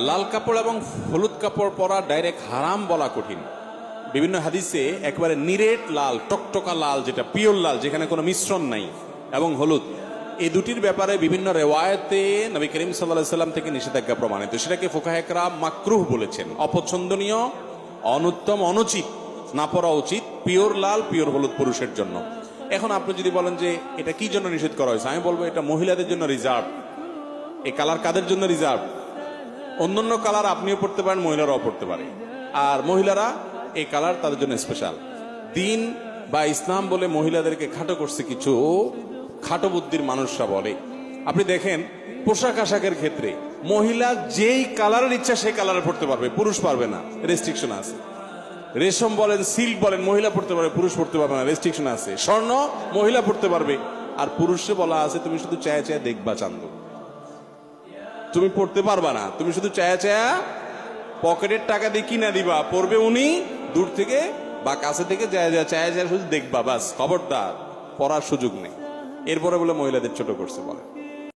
লাল কাপড় এবং হলুদ কাপড় পরা ডাইরেক্ট হারাম বলা কঠিন। বিভিন্ন হাদিসে একেবারে নিরেট লাল, টকটকা লাল, যেটা পিওর লাল, যেখানে কোনো মিশ্রণ নাই, এবং হলুদ, এই দুটির ব্যাপারে বিভিন্ন রেওয়ায়েতে নবী করিম সাল্লাল্লাহু আলাইহি ওয়াসাল্লাম থেকে নিষেধাজ্ঞা প্রমাণিত। সেটাকে ফুকাহায়ে কেরাম মাকরুহ বলেছেন, অপছন্দনীয়, অনুত্তম, অনুচিত, না পরা উচিত। পিওর লাল, পিওর হলুদ পুরুষের জন্য। এখন আপনি যদি বলেন যে এটা কি জন্য নিষেধ করা হয়েছে, আমি বলবো এটা মহিলাদের জন্য রিজার্ভ। এই কালার কাদের জন্য রিজার্ভ? অন্যান্য কালার আপনিও পড়তে পারেন, মহিলারাও পড়তে পারে, আর মহিলারা এই কালার তাদের জন্য স্পেশাল। দিন বা ইসলাম বলে মহিলাদেরকে খাটো করছে কিছু খাটো বুদ্ধির মানুষরা বলে। আপনি দেখেন পোশাক আশাকের ক্ষেত্রে মহিলা যেই কালারের ইচ্ছা সেই কালারে পড়তে পারবে, পুরুষ পারবে না, রেস্ট্রিকশন আছে। রেশম বলেন, সিল্ক বলেন, মহিলা পড়তে পারবে, পুরুষ পড়তে পারবে না, রেস্ট্রিকশন আছে। স্বর্ণ মহিলা পড়তে পারবে, আর পুরুষে বলা আছে তুমি শুধু চায়া চায়া দেখবা চান্দু, তুমি পড়তে পারবা না, তুমি শুধু চায়া চায়া পকেটের টাকা দিয়ে কিনা দিবা, পড়বে উনি দূর থেকে বা কাছে থেকে চায়া চায়া শুধু দেখবা, বাস, খবরদার, পড়ার সুযোগ নেই। এরপরে বলে মহিলাদের ছোট করছে বলে।